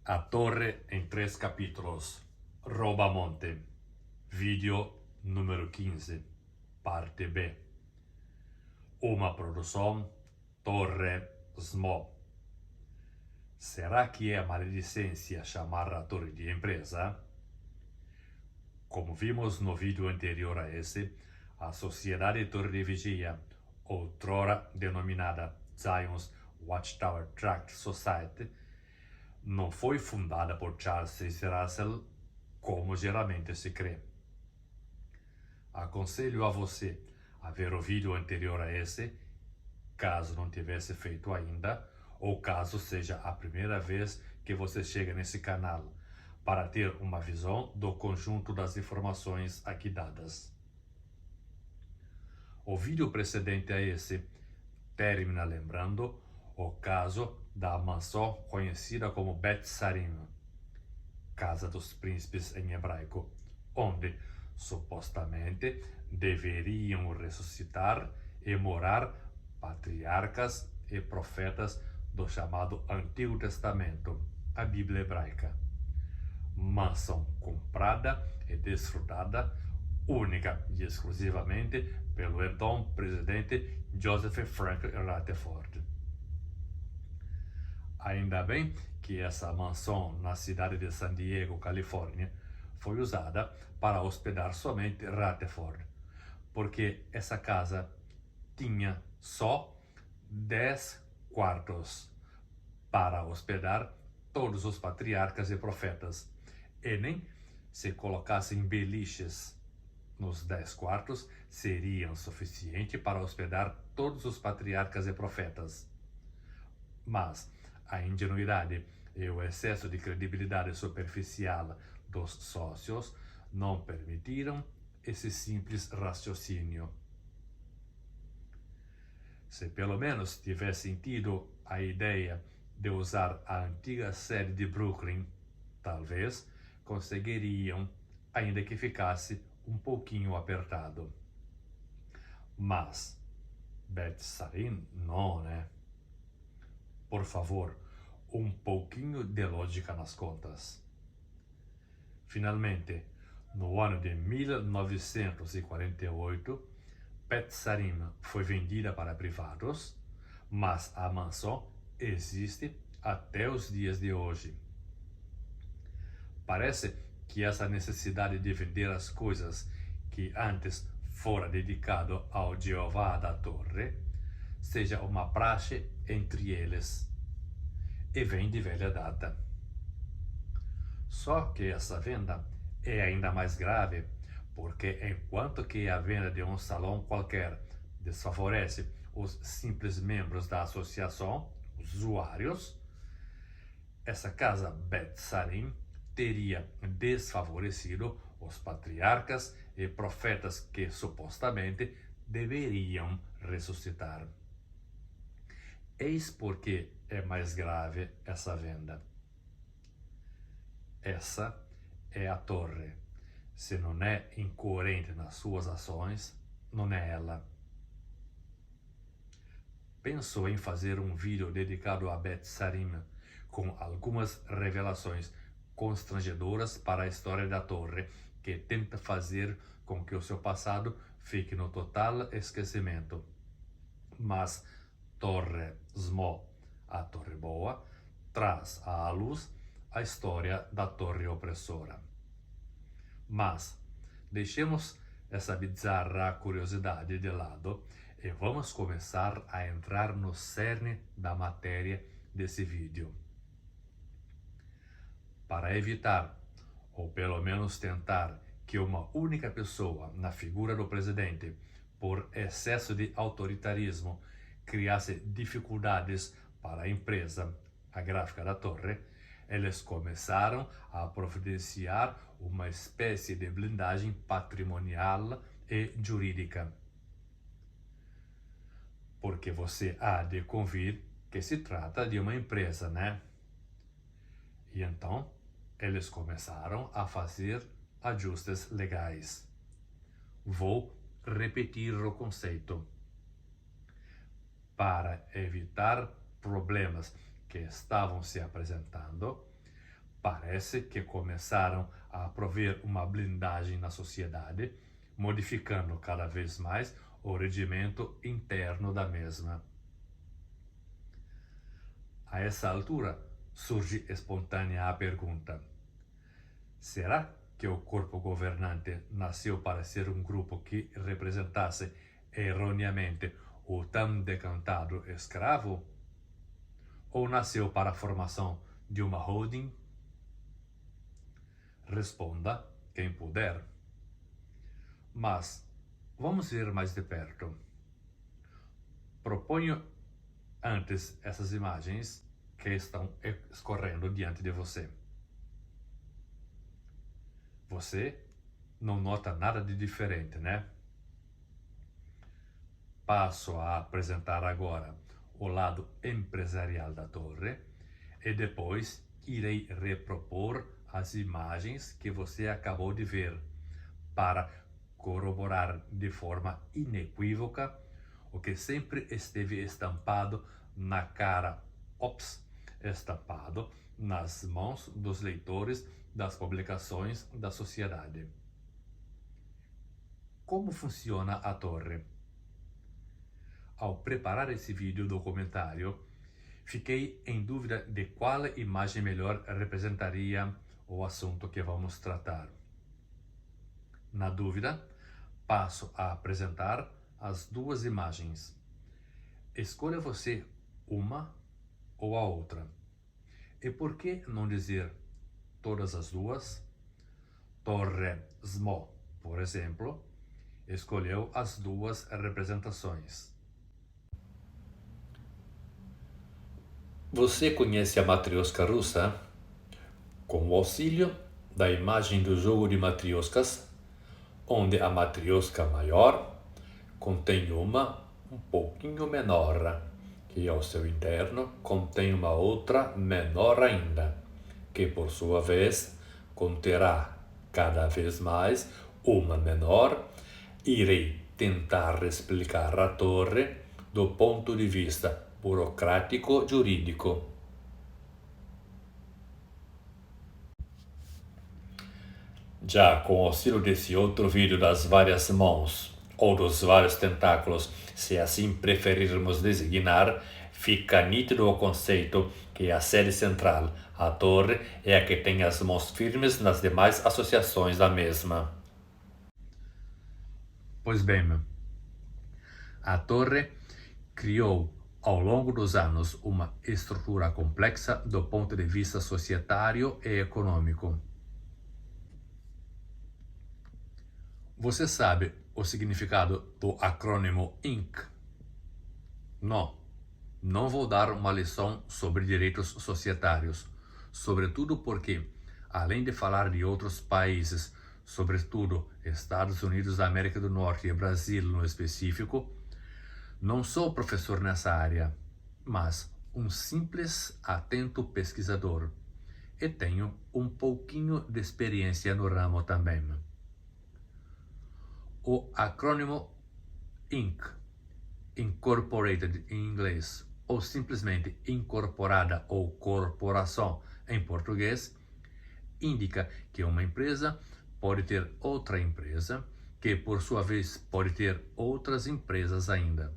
A Torre em 3 capítulos. Robamonte. Vídeo número 15. Parte B. Uma produção Torre Smo. Será que é maledicência chamar a torre de empresa? Como vimos no vídeo anterior a esse, a Sociedade Torre de Vigia, outrora denominada Zion's Watchtower Tract Society, não foi fundada por Charles C. Russell, como geralmente se crê. Aconselho a você a ver o vídeo anterior a esse, caso não tivesse feito ainda, ou caso seja a primeira vez que você chega nesse canal, para ter uma visão do conjunto das informações aqui dadas. O vídeo precedente a esse termina lembrando o caso da mansão conhecida como Bet Sarim, Casa dos Príncipes em hebraico, onde supostamente deveriam ressuscitar e morar patriarcas e profetas do chamado Antigo Testamento, a Bíblia hebraica. Mansão comprada e desfrutada única e exclusivamente pelo então presidente Joseph Franklin Rutherford. Ainda bem que essa mansão na cidade de San Diego, Califórnia, foi usada para hospedar somente Rutherford, porque essa casa tinha só 10 quartos para hospedar todos os patriarcas e profetas, e nem se colocassem beliches nos 10 quartos seriam suficiente para hospedar todos os patriarcas e profetas. Mas a ingenuidade e o excesso de credibilidade superficial dos sócios não permitiram esse simples raciocínio. Se pelo menos tivessem tido a ideia de usar a antiga sede de Brooklyn, talvez conseguiriam, ainda que ficasse um pouquinho apertado. Mas Bet Sarim não, né? Por favor, um pouquinho de lógica nas contas. Finalmente, no ano de 1948, Bet Sarim foi vendida para privados, mas a mansão existe até os dias de hoje. Parece que essa necessidade de vender as coisas que antes fora dedicado ao Jeová da Torre seja uma praxe entre eles, e vem de velha data. Só que essa venda é ainda mais grave, porque enquanto que a venda de um salão qualquer desfavorece os simples membros da associação, usuários, essa casa Bet Sarim teria desfavorecido os patriarcas e profetas que supostamente deveriam ressuscitar. Eis porque é mais grave essa venda. Essa é a torre. Se não é incoerente nas suas ações, não é ela. Penso em fazer um vídeo dedicado a Bet Sarim, com algumas revelações constrangedoras para a história da torre, que tenta fazer com que o seu passado fique no total esquecimento. Mas Torre Smo, a Torre Boa, traz à luz a história da Torre Opressora. Mas deixemos essa bizarra curiosidade de lado e vamos começar a entrar no cerne da matéria desse vídeo. Para evitar, ou pelo menos tentar, que uma única pessoa, na figura do presidente, por excesso de autoritarismo, criasse dificuldades para a empresa, a gráfica da torre, eles começaram a providenciar uma espécie de blindagem patrimonial e jurídica. Porque você há de convir que se trata de uma empresa, né? E então, eles começaram a fazer ajustes legais. Vou repetir o conceito. Para evitar problemas que estavam se apresentando, parece que começaram a prover uma blindagem na sociedade, modificando cada vez mais o rendimento interno da mesma. A essa altura, surge espontânea a pergunta: será que o corpo governante nasceu para ser um grupo que representasse erroneamente o tão decantado escravo? Ou nasceu para a formação de uma holding? Responda quem puder. Mas vamos ver mais de perto. Proponho antes essas imagens que estão escorrendo diante de você. Você não nota nada de diferente, né? Passo a apresentar agora o lado empresarial da torre e depois irei repropor as imagens que você acabou de ver para corroborar de forma inequívoca o que sempre esteve estampado na cara, estampado nas mãos dos leitores das publicações da sociedade. Como funciona a torre? Ao preparar esse vídeo documentário, fiquei em dúvida de qual imagem melhor representaria o assunto que vamos tratar. Na dúvida, passo a apresentar as duas imagens. Escolha você uma ou a outra. E por que não dizer todas as duas? Torre Smo, por exemplo, escolheu as duas representações. Você conhece a matrioska russa? Com o auxílio da imagem do jogo de matrioscas, onde a matrioska maior contém uma um pouquinho menor, que ao seu interno contém uma outra menor ainda, que por sua vez conterá cada vez mais uma menor. Irei tentar explicar a torre do ponto de vista burocrático-jurídico. Já com o auxílio desse outro vídeo das várias mãos, ou dos vários tentáculos, se assim preferirmos designar, fica nítido o conceito que a sede central, a torre, é a que tem as mãos firmes nas demais associações da mesma. Pois bem, a torre criou ao longo dos anos uma estrutura complexa do ponto de vista societário e econômico. Você sabe o significado do acrônimo INC? Não vou dar uma lição sobre direitos societários, sobretudo porque, além de falar de outros países, sobretudo Estados Unidos da América do Norte e Brasil no específico, não sou professor nessa área, mas um simples, atento pesquisador, e tenho um pouquinho de experiência no ramo também. O acrônimo INC, Incorporated em inglês, ou simplesmente incorporada ou corporação em português, indica que uma empresa pode ter outra empresa, que por sua vez pode ter outras empresas ainda.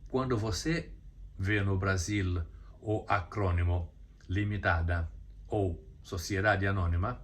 Quando você vê no Brasil o acrônimo limitada ou sociedade anônima,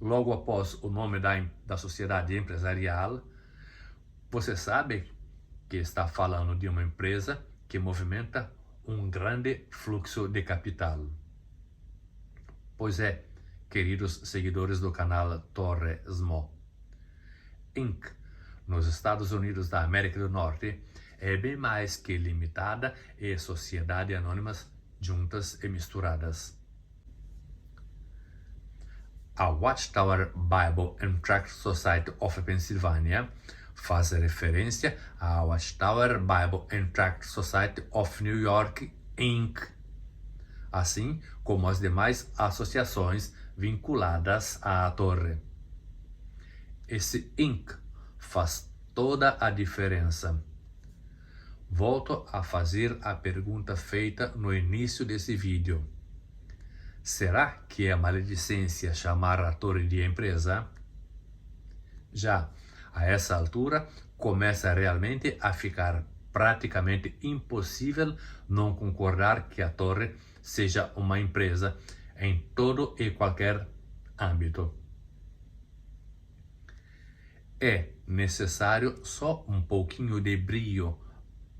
logo após o nome da sociedade empresarial, você sabe que está falando de uma empresa que movimenta um grande fluxo de capital. Pois é, queridos seguidores do canal Torre Smo, Inc., nos Estados Unidos da América do Norte, é bem mais que limitada e sociedade anônimas juntas e misturadas. A Watchtower Bible and Tract Society of Pennsylvania faz referência à Watchtower Bible and Tract Society of New York, Inc., assim como as demais associações vinculadas à torre. Esse Inc. faz toda a diferença. Volto a fazer a pergunta feita no início desse vídeo. Será que é maledicência chamar a torre de empresa? Já a essa altura, começa realmente a ficar praticamente impossível não concordar que a torre seja uma empresa em todo e qualquer âmbito. É necessário só um pouquinho de brio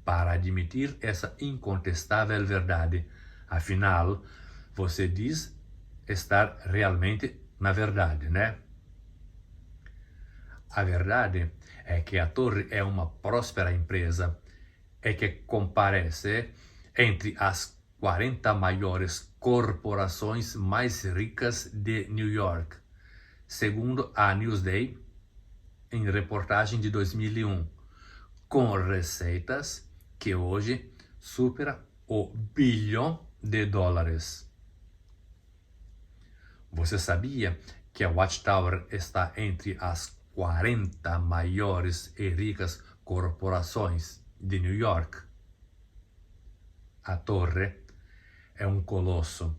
para admitir essa incontestável verdade. Afinal, você diz estar realmente na verdade, né? A verdade é que a torre é uma próspera empresa e que comparece entre as 40 maiores corporações mais ricas de New York, segundo a Newsday, em reportagem de 2001, com receitas que hoje supera o bilhão de dólares. Você sabia que a Watchtower está entre as 40 maiores e ricas corporações de New York? A torre é um colosso.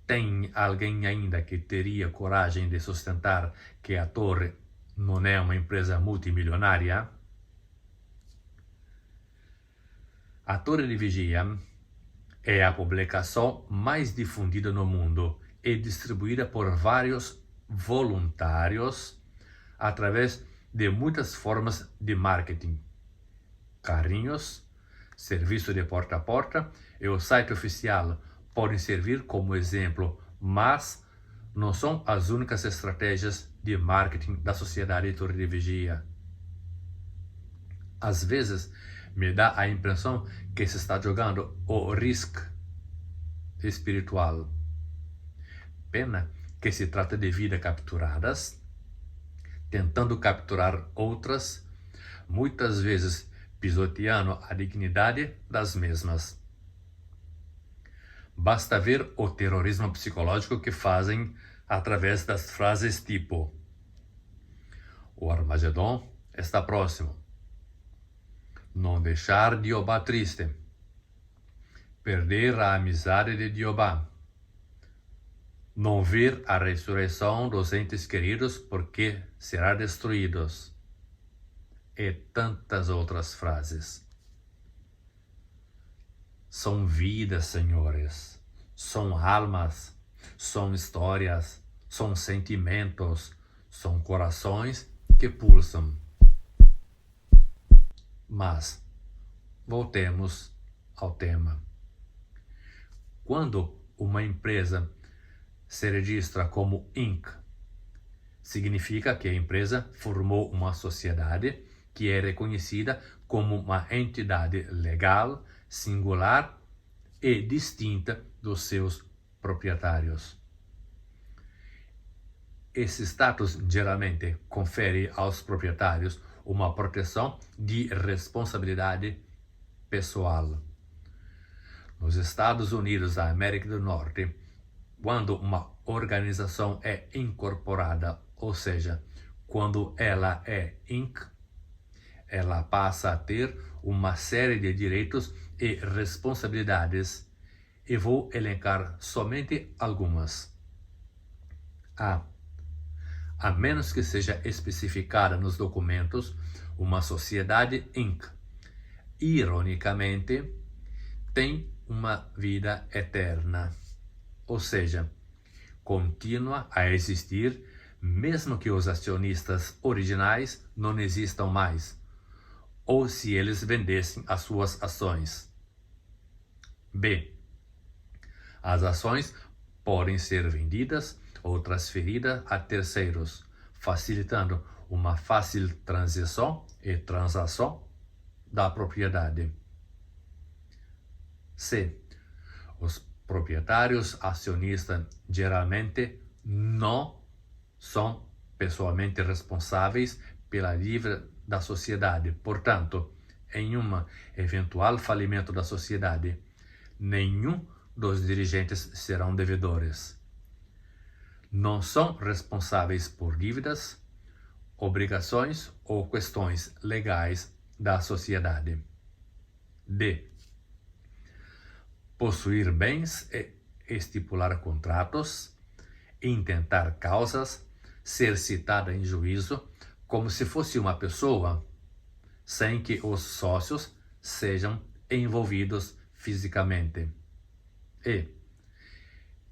Tem alguém ainda que teria coragem de sustentar que a torre não é uma empresa multimilionária? A Torre de Vigia é a publicação mais difundida no mundo e distribuída por vários voluntários através de muitas formas de marketing: carrinhos, serviço de porta a porta e o site oficial podem servir como exemplo, mas não são as únicas estratégias de marketing da Sociedade Torre de Vigia. Às vezes, me dá a impressão que se está jogando o risco espiritual. Pena que se trata de vidas capturadas, tentando capturar outras, muitas vezes pisoteando a dignidade das mesmas. Basta ver o terrorismo psicológico que fazem através das frases tipo: o Armagedon está próximo, não deixar Jeová triste, perder a amizade de Jeová, não ver a ressurreição dos entes queridos porque será destruídos, e tantas outras frases. São vidas, senhores, são almas, são histórias, são sentimentos, são corações que pulsam. Mas voltemos ao tema. Quando uma empresa se registra como Inc., significa que a empresa formou uma sociedade que é reconhecida como uma entidade legal, singular e distinta dos seus proprietários. Esse status geralmente confere aos proprietários uma proteção de responsabilidade pessoal. Nos Estados Unidos da América do Norte, quando uma organização é incorporada, ou seja, quando ela é Inc., ela passa a ter uma série de direitos e responsabilidades, e vou elencar somente algumas. A menos que seja especificada nos documentos, uma sociedade Inc., ironicamente, tem uma vida eterna, ou seja, continua a existir mesmo que os acionistas originais não existam mais, ou se eles vendessem as suas ações. B. As ações podem ser vendidas ou transferidas a terceiros, facilitando uma fácil transição e transação da propriedade. C. Os proprietários acionistas geralmente não são pessoalmente responsáveis pela dívida da sociedade. Portanto, em um eventual falimento da sociedade, nenhum dos dirigentes serão devedores. Não são responsáveis por dívidas, obrigações ou questões legais da sociedade. D. Possuir bens estipular contratos, intentar causas, ser citada em juízo como se fosse uma pessoa, sem que os sócios sejam envolvidos fisicamente. E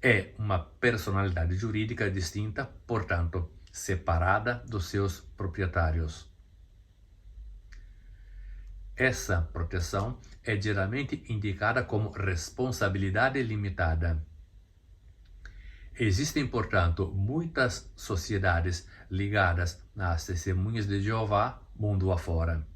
é uma personalidade jurídica distinta, portanto, separada dos seus proprietários. Essa proteção é geralmente indicada como responsabilidade limitada. Existem, portanto, muitas sociedades ligadas às testemunhas de Jeová mundo afora.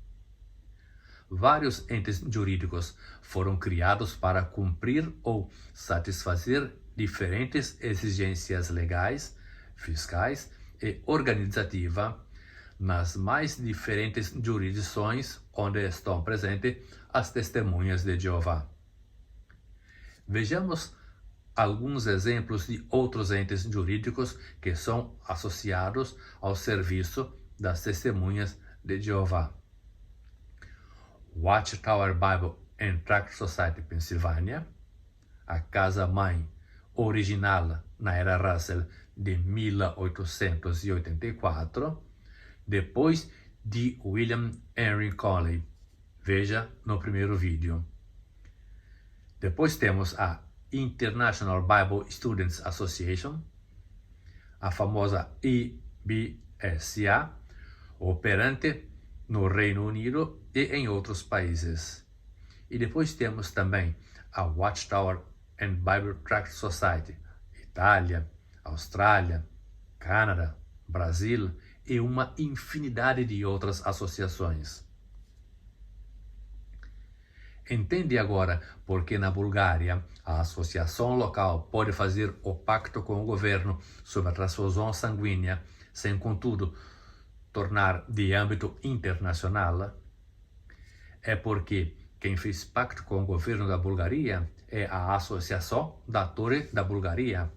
Vários entes jurídicos foram criados para cumprir ou satisfazer diferentes exigências legais, fiscais e organizativas nas mais diferentes jurisdições onde estão presentes as testemunhas de Jeová. Vejamos alguns exemplos de outros entes jurídicos que são associados ao serviço das testemunhas de Jeová. Watchtower Bible and Tract Society, Pensilvânia, a casa-mãe original na era Russell de 1884, depois de William Henry Colley. Veja no primeiro vídeo. Depois temos a International Bible Students Association, a famosa IBSA, operante no Reino Unido e em outros países. E depois temos também a Watchtower and Bible Tract Society, Itália, Austrália, Canadá, Brasil e uma infinidade de outras associações. Entende agora por que na Bulgária a associação local pode fazer o pacto com o governo sobre a transfusão sanguínea, sem contudo tornar de âmbito internacional? É porque quem fez pacto com o governo da Bulgária é a Associação da Torre da Bulgária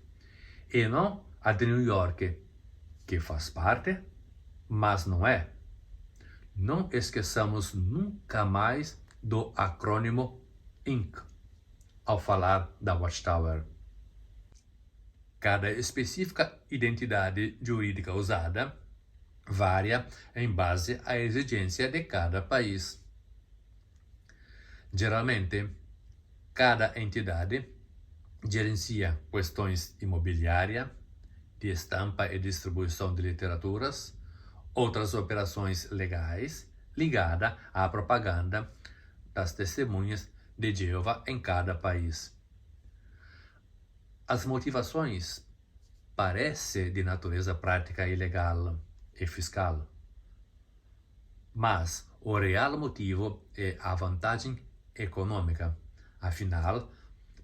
e não a de New York, que faz parte, mas não é. Não esqueçamos nunca mais do acrônimo INC ao falar da Watchtower. Cada específica identidade jurídica usada varia em base à exigência de cada país. Geralmente, cada entidade gerencia questões imobiliárias, de estampa e distribuição de literaturas, outras operações legais ligadas à propaganda das testemunhas de Jeová em cada país. As motivações parecem de natureza prática e legal e fiscal, mas o real motivo é a vantagem econômica. Afinal,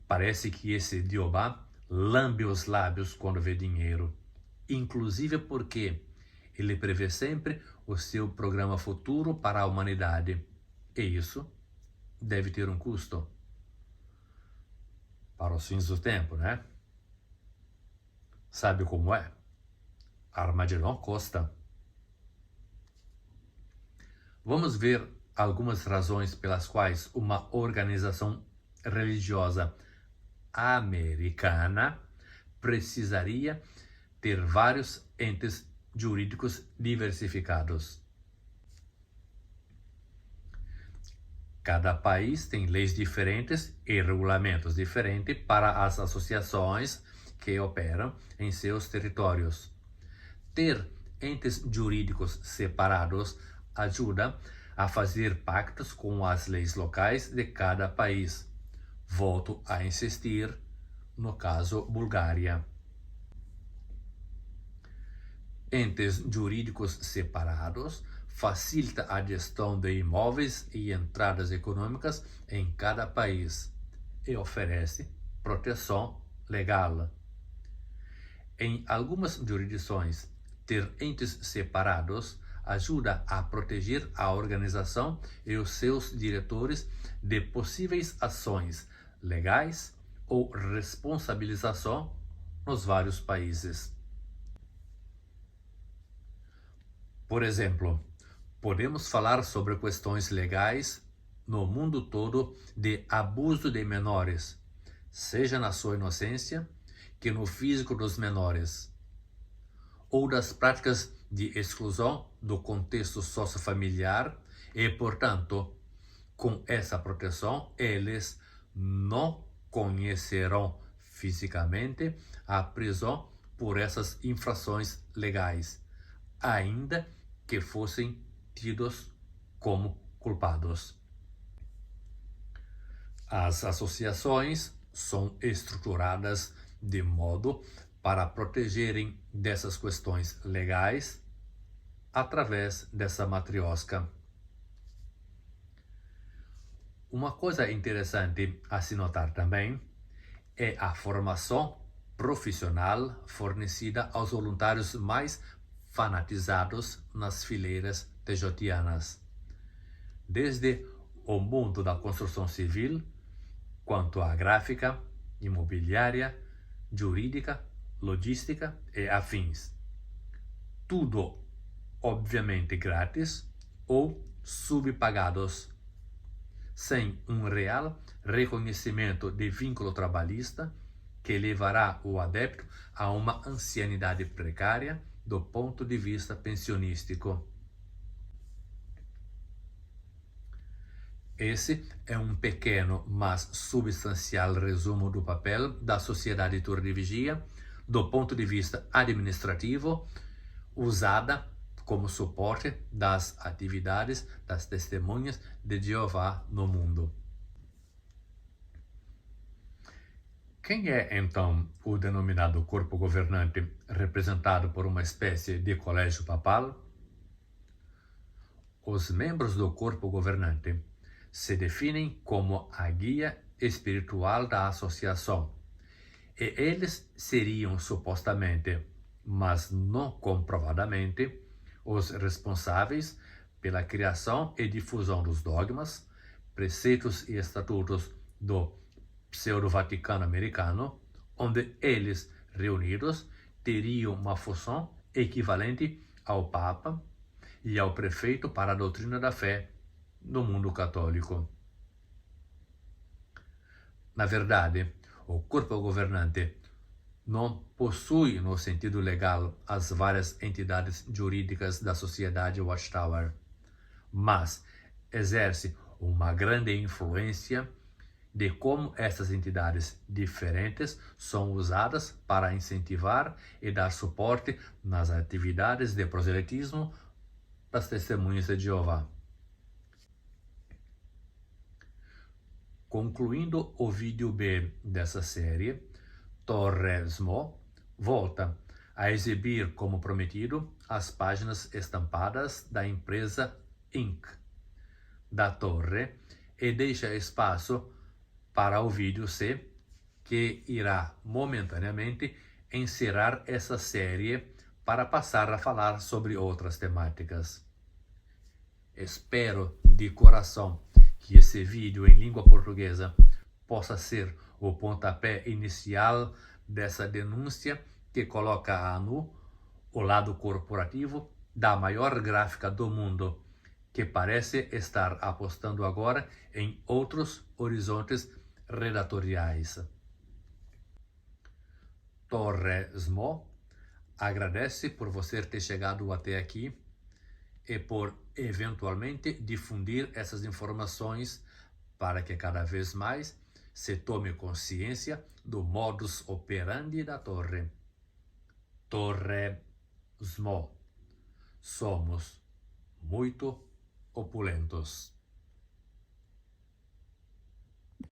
parece que esse Jeová lambe os lábios quando vê dinheiro, inclusive porque ele prevê sempre o seu programa futuro para a humanidade, e isso deve ter um custo para os fins do tempo, né? Sabe como é? Armagedon custa. Vamos ver algumas razões pelas quais uma organização religiosa americana precisaria ter vários entes jurídicos diversificados. Cada país tem leis diferentes e regulamentos diferentes para as associações que operam em seus territórios. Ter entes jurídicos separados ajuda a fazer pactos com as leis locais de cada país. Volto a insistir no caso Bulgária. Entes jurídicos separados facilita a gestão de imóveis e entradas econômicas em cada país e oferece proteção legal. Em algumas jurisdições, ter entes separados ajuda a proteger a organização e os seus diretores de possíveis ações legais ou responsabilização nos vários países. Por exemplo, podemos falar sobre questões legais no mundo todo de abuso de menores, seja na sua inocência, que no físico dos menores, ou das práticas de exclusão do contexto sociofamiliar e, portanto, com essa proteção, eles não conhecerão fisicamente a prisão por essas infrações legais, ainda que fossem tidos como culpados. As associações são estruturadas de modo para protegerem dessas questões legais através dessa matriosca. Uma coisa interessante a se notar também é a formação profissional fornecida aos voluntários mais fanatizados nas fileiras tejotianas, desde o mundo da construção civil, quanto à gráfica, imobiliária, jurídica, logística e afins. Tudo, obviamente, grátis ou subpagados, sem um real reconhecimento de vínculo trabalhista que levará o adepto a uma ancianidade precária do ponto de vista pensionístico. Esse é um pequeno, mas substancial resumo do papel da Sociedade Torre de Vigia do ponto de vista administrativo, usada como suporte das atividades das testemunhas de Jeová no mundo. Quem é, então, o denominado corpo governante, representado por uma espécie de colégio papal? Os membros do corpo governante se definem como a guia espiritual da associação, e eles seriam supostamente, mas não comprovadamente, os responsáveis pela criação e difusão dos dogmas, preceitos e estatutos do pseudo-Vaticano americano, onde eles, reunidos, teriam uma função equivalente ao Papa e ao prefeito para a doutrina da fé no mundo católico. Na verdade, o corpo governante não possui, no sentido legal, as várias entidades jurídicas da sociedade Watchtower, mas exerce uma grande influência de como essas entidades diferentes são usadas para incentivar e dar suporte nas atividades de proselitismo das testemunhas de Jeová. Concluindo o vídeo B dessa série, Torre Smo volta a exibir, como prometido, as páginas estampadas da empresa Inc. da Torre e deixa espaço para o vídeo C, que irá momentaneamente encerrar essa série para passar a falar sobre outras temáticas. Espero de coração que esse vídeo em língua portuguesa possa ser o pontapé inicial dessa denúncia que coloca a nu o lado corporativo da maior gráfica do mundo, que parece estar apostando agora em outros horizontes redatoriais. Torre Smo agradece por você ter chegado até aqui e por eventualmente difundir essas informações para que cada vez mais se tome consciência do modus operandi da Torre. Torre Smo. Somos muito opulentos.